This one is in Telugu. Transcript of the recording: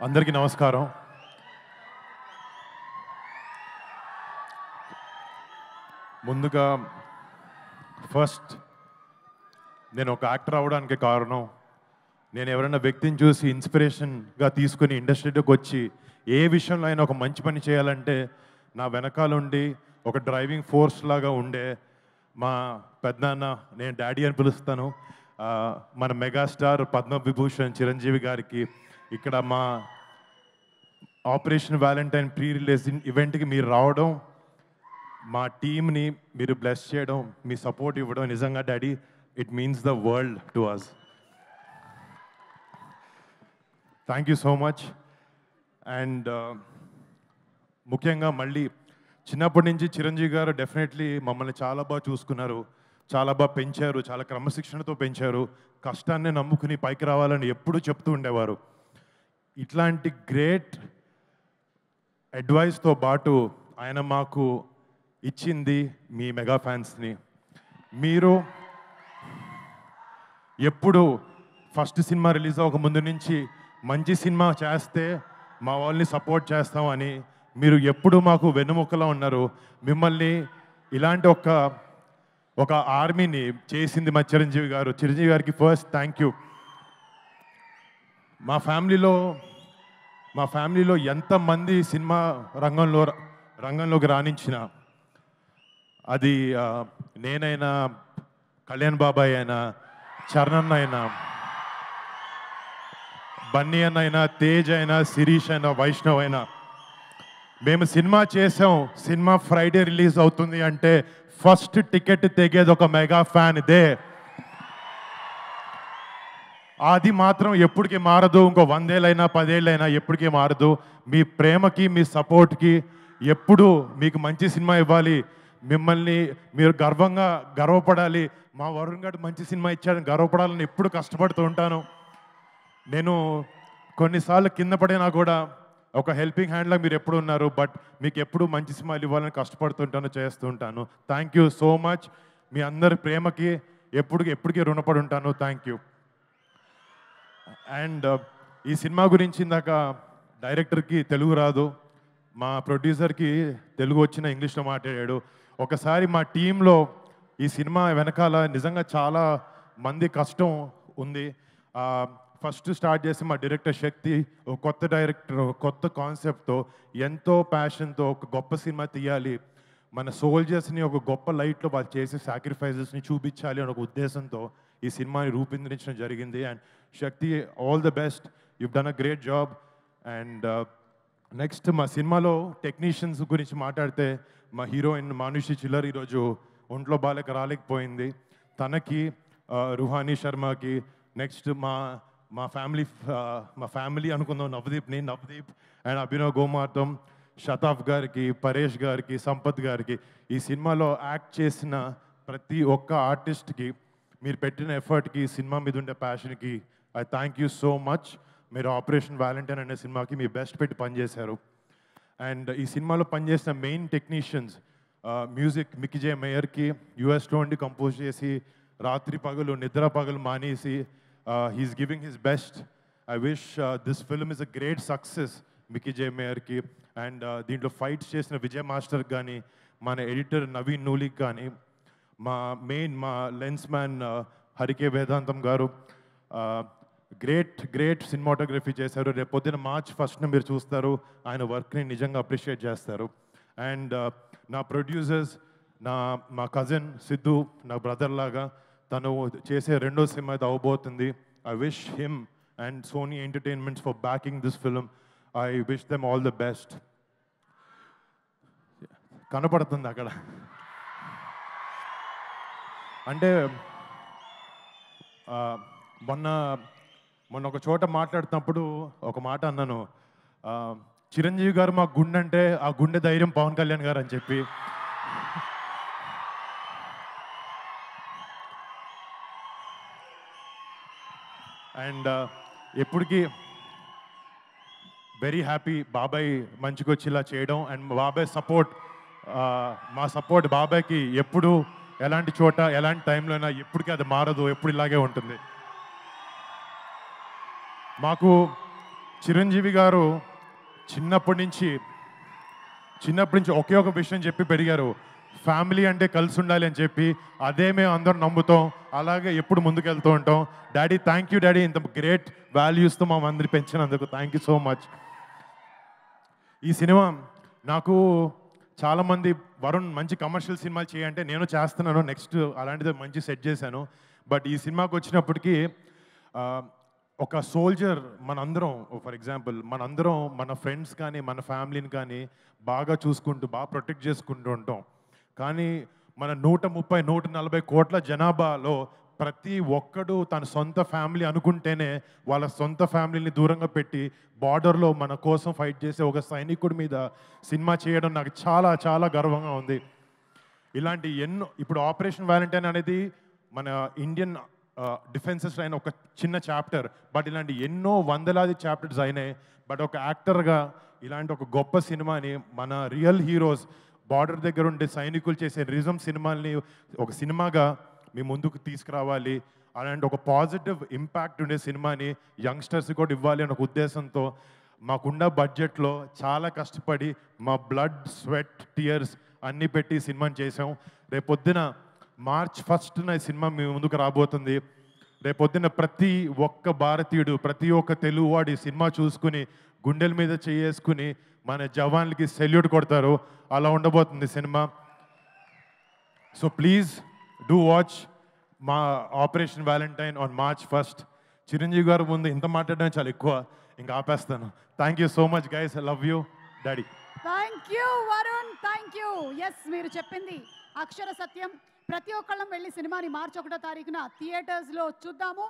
అందరికీ నమస్కారం. ముందుగా ఫస్ట్ నేను ఒక యాక్టర్ అవ్వడానికి కారణం నేను ఎవరైనా వ్యక్తిని చూసి ఇన్స్పిరేషన్గా తీసుకుని ఇండస్ట్రీలోకి వచ్చి ఏ విషయంలో అయినా ఒక మంచి పని చేయాలంటే నా వెనకాలండి ఒక డ్రైవింగ్ ఫోర్స్ లాగా ఉండే మా పెద్దనాన్న, నేను డాడీ అని పిలుస్తాను, మన మెగాస్టార్ పద్మవిభూషణ్ చిరంజీవి గారికి ఇక్కడ మా ఆపరేషన్ వ్యాలంటైన్ ప్రీ రిలీజ్ ఈవెంట్కి మీరు రావడం, మా టీమ్ని మీరు బ్లెస్ చేయడం, మీ సపోర్ట్ ఇవ్వడం నిజంగా daddy it means the world to us. Thank you so much. And ముఖ్యంగా మళ్ళీ చిన్నప్పటి నుంచి చిరంజీవి గారు డెఫినెట్లీ మమ్మల్ని చాలా బాగా చూసుకున్నారు, చాలా బాగా పెంచారు, చాలా క్రమశిక్షణతో పెంచారు, కష్టాన్ని నమ్ముకుని పైకి రావాలని ఎప్పుడూ చెప్తూ ఉండేవారు. ఇట్లాంటి గ్రేట్ అడ్వైస్తో పాటు ఆయన మాకు ఇచ్చింది మీ మెగా ఫ్యాన్స్ని. మీరు ఎప్పుడు ఫస్ట్ సినిమా రిలీజ్ అవ్వక ముందు నుంచి మంచి సినిమా చేస్తే మా వాళ్ళని సపోర్ట్ చేస్తామని మీరు ఎప్పుడు మాకు వెన్నుముక్కలా ఉన్నారు. మిమ్మల్ని ఇలాంటి ఒక ఆర్మీని చేసింది మా చిరంజీవి గారు. చిరంజీవి గారికి ఫస్ట్ థ్యాంక్ యూ. మా ఫ్యామిలీలో ఎంతమంది సినిమా రంగంలోకి రాణించిన, అది నేనైనా, కళ్యాణ్ బాబాయ్ అయినా, చరణ్ అయినా, బన్నీ అన్న అయినా, తేజ్ అయినా, శిరీష్ అయినా, వైష్ణవ్ అయినా, మేము సినిమా చేసాం, సినిమా ఫ్రైడే రిలీజ్ అవుతుంది అంటే ఫస్ట్ టికెట్ తెగేది ఒక మెగా ఫ్యాన్ ఇదే. అది మాత్రం ఎప్పటికీ మారదు. ఇంకో 100 ఏళ్ళైనా 10 ఏళ్ళైనా ఎప్పటికీ మారదు. మీ ప్రేమకి, మీ సపోర్ట్కి ఎప్పుడు మీకు మంచి సినిమా ఇవ్వాలి, మిమ్మల్ని మీరు గర్వపడాలి, మా వరుణ్ గారు మంచి సినిమా ఇచ్చాడని గర్వపడాలని ఎప్పుడు కష్టపడుతూ ఉంటాను. నేను కొన్నిసార్లు కింద పడినా కూడా ఒక హెల్పింగ్ హ్యాండ్లా మీరు ఎప్పుడు ఉన్నారు. బట్ మీకు ఎప్పుడు మంచి సినిమాలు ఇవ్వాలని కష్టపడుతుంటాను, చేస్తూ ఉంటాను. Thank you so much. మీ అందరి ప్రేమకి ఎప్పటికీ రుణపడి ఉంటాను. Thank you. అండ్ ఈ సినిమా గురించి ఇందాక డైరెక్టర్కి తెలుగు రాదు, మా ప్రొడ్యూసర్కి తెలుగు వచ్చిన ఇంగ్లీష్లో మాట్లాడాడు. ఒకసారి మా టీంలో ఈ సినిమా వెనకాల నిజంగా చాలా మంది కష్టం ఉంది. ఫస్ట్ స్టార్ట్ చేసి మా డైరెక్టర్ శక్తి, ఒక కొత్త డైరెక్టర్, కొత్త కాన్సెప్ట్తో, ఎంతో ప్యాషన్తో ఒక గొప్ప సినిమా తీయాలి, మన సోల్జర్స్ని ఒక గొప్ప లైట్లో వాళ్ళు చేసే సాక్రిఫైజెస్ని చూపించాలి అనే ఒక ఉద్దేశంతో ఈ సినిమాని రూపొందించడం జరిగింది. And Shakti, all the best, you've done a great job. And next మా సినిమాలో టెక్నీషియన్స్ గురించి మాట్లాడితే, మా హీరోయిన్ మానుషి చిల్లర్ ఈరోజు ఒంట్లో బాలేక రాలేకపోయింది. తనకి, రుహానీ శర్మకి, నెక్స్ట్ మా ఫ్యామిలీ అనుకుందాం నవదీప్ అండ్ అభినవ్ గోమార్తం, షతాఫ్ గారికి, పరేష్ గారికి, సంపత్ గారికి, ఈ సినిమాలో యాక్ట్ చేసిన ప్రతి ఒక్క ఆర్టిస్ట్కి మీరు పెట్టిన ఎఫర్ట్కి, సినిమా మీద ఉండే ప్యాషన్కి I thank you so much. మీరు ఆపరేషన్ వ్యాలంటైన్ అనే సినిమాకి మీ బెస్ట్ పెట్టి పనిచేశారు. అండ్ ఈ సినిమాలో పనిచేసిన main technicians, music Mickey J మేయర్కి, యూఎస్లో ఉండి కంపోజ్ చేసి రాత్రి పగలు నిద్ర పగలు మానేసి he's giving his best. I wish this film is a great success Mickey J మేయర్కి. అండ్ దీంట్లో ఫైట్స్ చేసిన విజయ్ మాస్టర్కి కానీ, మన ఎడిటర్ నవీన్ నూలికి కానీ, మా లెన్స్ మ్యాన్ హరికే వేదాంతం గారు గ్రేట్ సినిమాటోగ్రఫీ చేశారు. రేపు పొద్దున March 1st మీరు చూస్తారు, ఆయన వర్క్ని నిజంగా అప్రిషియేట్ చేస్తారు. అండ్ నా ప్రొడ్యూసర్స్, మా కజిన్ సిద్ధు, నా బ్రదర్ లాగా, తను చేసే రెండో సినిమా ఇది అవబోతుంది. I wish him and Sony Entertainments for backing this film. I wish them all the best. కనపడుతుంది అక్కడ అంటే మొన్న ఒక చోట మాట్లాడుతున్నప్పుడు ఒక మాట అన్నాను, చిరంజీవి గారు మా గుండె అంటే ఆ గుండె ధైర్యం పవన్ కళ్యాణ్ గారు అని చెప్పి. అండ్ ఎప్పటికీ వెరీ హ్యాపీ బాబాయ్ మంచిగా వచ్చి ఇలా చేయడం. అండ్ బాబాయ్ సపోర్ట్, మా సపోర్ట్ బాబాయ్కి ఎప్పుడు ఎలాంటి చోట ఎలాంటి టైంలో అయినా ఎప్పటికీ అది మారదు, ఎప్పుడు ఇలాగే ఉంటుంది. మాకు చిరంజీవి గారు చిన్నప్పటి నుంచి ఒకే ఒక విషయం చెప్పి పెరిగారు, ఫ్యామిలీ అంటే కలిసి ఉండాలి అని చెప్పి. అదే మేము అందరం నమ్ముతాం, అలాగే ఎప్పుడు ముందుకెళ్తూ ఉంటాం. డాడీ, థ్యాంక్ యూ డాడీ, ఇంత గ్రేట్ వాల్యూస్తో మా అందరి పెంచినందుకు థ్యాంక్ యూ సో మచ్. ఈ సినిమా నాకు చాలామంది వరుణ్ మంచి కమర్షియల్ సినిమాలు చేయంటే నేను చేస్తున్నాను, నెక్స్ట్ అలాంటిది మంచి సెట్ చేశాను. బట్ ఈ సినిమాకి వచ్చినప్పటికీ ఒక సోల్జర్ మనందరం, ఫర్ ఎగ్జాంపుల్ మనందరం మన ఫ్రెండ్స్ కానీ మన ఫ్యామిలీని కానీ బాగా చూసుకుంటూ బాగా ప్రొటెక్ట్ చేసుకుంటూ ఉంటాం. కానీ మన 130-140 కోట్ల జనాభాలో ప్రతి ఒక్కడు తన సొంత ఫ్యామిలీ అనుకుంటేనే వాళ్ళ సొంత ఫ్యామిలీని దూరంగా పెట్టి బార్డర్లో మన కోసం ఫైట్ చేసే ఒక సైనికుడి మీద సినిమా చేయడం నాకు చాలా చాలా గర్వంగా ఉంది. ఇలాంటి ఎన్నో, ఇప్పుడు ఆపరేషన్ వ్యాలంటైన్ అనేది మన ఇండియన్ డిఫెన్సెస్ అయిన ఒక చిన్న చాప్టర్, బట్ ఇలాంటి ఎన్నో వందలాది చాప్టర్స్ అయినాయి. బట్ ఒక యాక్టర్గా ఇలాంటి ఒక గొప్ప సినిమాని మన రియల్ హీరోస్ బార్డర్ దగ్గర ఉండే సైనికులు చేసే రిజం సినిమాల్ని ఒక సినిమాగా మీ ముందుకు తీసుకురావాలి, అలాంటి ఒక పాజిటివ్ ఇంపాక్ట్ ఉండే సినిమాని యంగ్స్టర్స్ కూడా ఇవ్వాలి అనే ఒక ఉద్దేశంతో మాకున్న బడ్జెట్లో చాలా కష్టపడి మా బ్లడ్, స్వెట్, టీయర్స్ అన్నీ పెట్టి సినిమాని చేసాం. రేపొద్దున March 1న ఈ సినిమా మీ ముందుకు రాబోతుంది. రేపొద్దున ప్రతి ఒక్క భారతీయుడు, ప్రతి ఒక్క తెలుగువాడు ఈ సినిమా చూసుకుని గుండెల మీద చేసుకుని మన జవాన్లకి సెల్యూట్ కొడతారు. అలా ఉండబోతుంది cinema. So please do watch మా Operation Valentine on March 1st. Chiranjeevi garu ముందు ఇంత మాట్లాడడం చాలా ఎక్కువ, ఇంకా ఆపేస్తాను. Thank you so much guys, I love you daddy. Thank you Varun, thank you. Yes, మీరు చెప్పింది అక్షర సత్యం. ప్రతి ఒక్కళ్ళం వెళ్ళి సినిమాని March 1వ తారీఖున థియేటర్స్లో చూద్దాము.